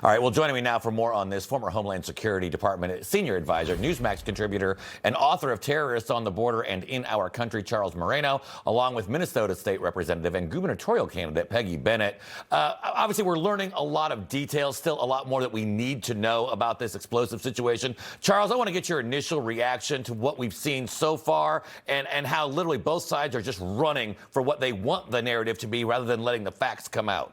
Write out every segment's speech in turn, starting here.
All right, well, joining me now for more on this, former Homeland Security Department Senior Advisor, Newsmax contributor, and author of Terrorists on the Border and in Our Country, Charles Marino, along with Minnesota State Representative and gubernatorial candidate Peggy Bennett. Obviously, we're learning a lot of details, still a lot more that we need to know about this explosive situation. Charles, I want to get your initial reaction to what we've seen so far and how literally both sides are just running for what they want the narrative to be rather than letting the facts come out.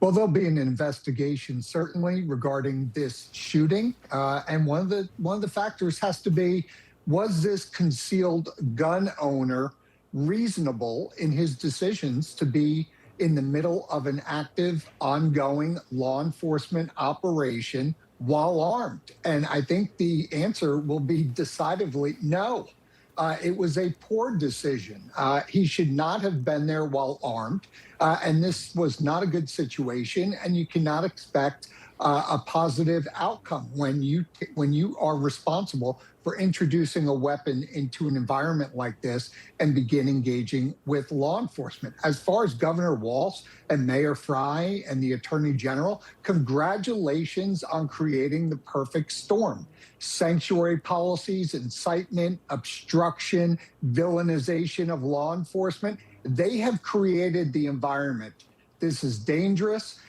Well, there'll be an investigation certainly regarding this shooting, and one of the factors has to be: was this concealed gun owner reasonable in his decisions to be in the middle of an active, ongoing law enforcement operation while armed? And I think the answer will be decidedly no. It was a poor decision. He should not have been there while armed, and this was not a good situation. And you cannot expect a positive outcome when you are responsible for introducing a weapon into an environment like this and begin engaging with law enforcement. As far as Governor Walz and Mayor Frey and the Attorney General, congratulations on creating the perfect storm. Sanctuary policies, incitement, obstruction, villainization of law enforcement, they have created the environment. This is dangerous.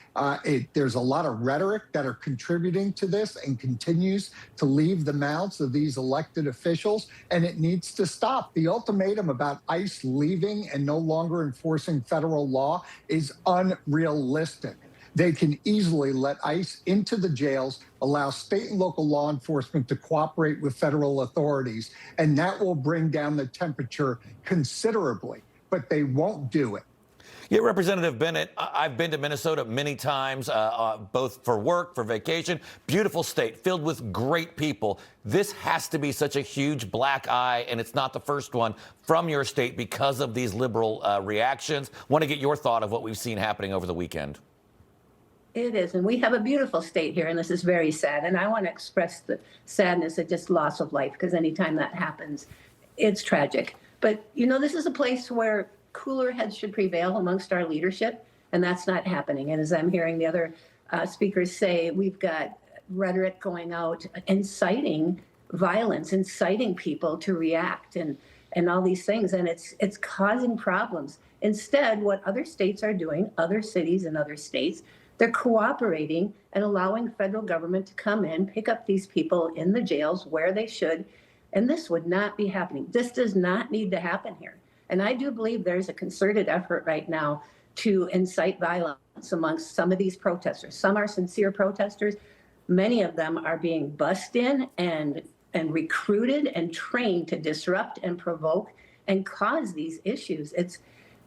There's a lot of rhetoric that are contributing to this and continues to leave the mouths of these elected officials, and it needs to stop. The ultimatum about ICE leaving and no longer enforcing federal law is unrealistic. They can easily let ICE into the jails, allow state and local law enforcement to cooperate with federal authorities, and that will bring down the temperature considerably, but they won't do it. Yeah, Representative Bennett, I've been to Minnesota many times, both for work, for vacation. Beautiful state, filled with great people. This has to be such a huge black eye, and it's not the first one from your state because of these liberal reactions. Want to get your thought of what we've seen happening over the weekend. It is, and we have a beautiful state here, and this is very sad. And I want to express the sadness at just loss of life, because anytime that happens, it's tragic. But, you know, this is a place where cooler heads should prevail amongst our leadership, and that's not happening. And as I'm hearing the other speakers say, we've got rhetoric going out inciting violence, inciting people to react and all these things, and it's causing problems. Instead, what other states are doing, other cities and other states, they're cooperating and allowing federal government to come in, pick up these people in the jails where they should, and this would not be happening. This does not need to happen here. And I do believe there's a concerted effort right now to incite violence amongst some of these protesters. Some are sincere protesters. Many of them are being bussed in and recruited and trained to disrupt and provoke and cause these issues.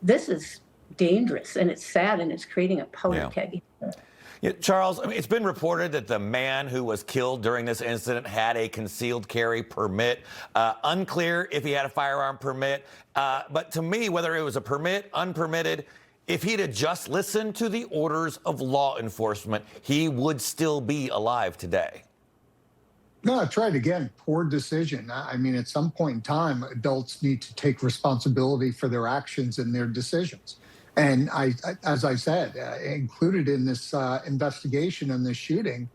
This is dangerous, and it's sad, and it's creating a powder keg. Yeah, Charles, I mean, it's been reported that the man who was killed during this incident had a concealed carry permit. Unclear if he had a firearm permit. But to me, whether it was a permit, unpermitted, if he'd have just listened to the orders of law enforcement, he would still be alive today. No, I tried again. Poor decision. I mean, at some point in time, adults need to take responsibility for their actions and their decisions. And as I said, included in this investigation and this shooting,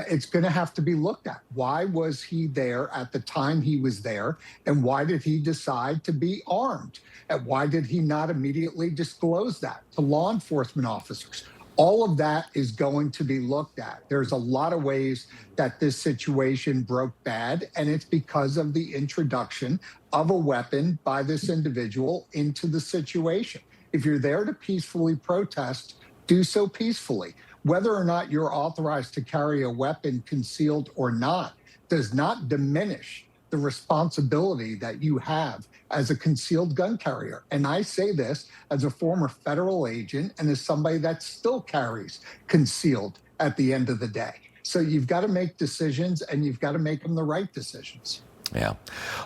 it's going to have to be looked at. Why was he there at the time he was there? And why did he decide to be armed? And why did he not immediately disclose that to law enforcement officers? All of that is going to be looked at. There's a lot of ways that this situation broke bad, and it's because of the introduction of a weapon by this individual into the situation. If you're there to peacefully protest, do so peacefully. Whether or not you're authorized to carry a weapon, concealed or not, does not diminish the responsibility that you have as a concealed gun carrier. And I say this as a former federal agent and as somebody that still carries concealed at the end of the day. So you've got to make decisions, and you've got to make them the right decisions. Yeah.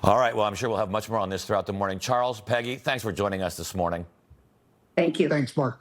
All right. Well, I'm sure we'll have much more on this throughout the morning. Charles, Peggy, thanks for joining us this morning. Thank you. Thanks, Mark.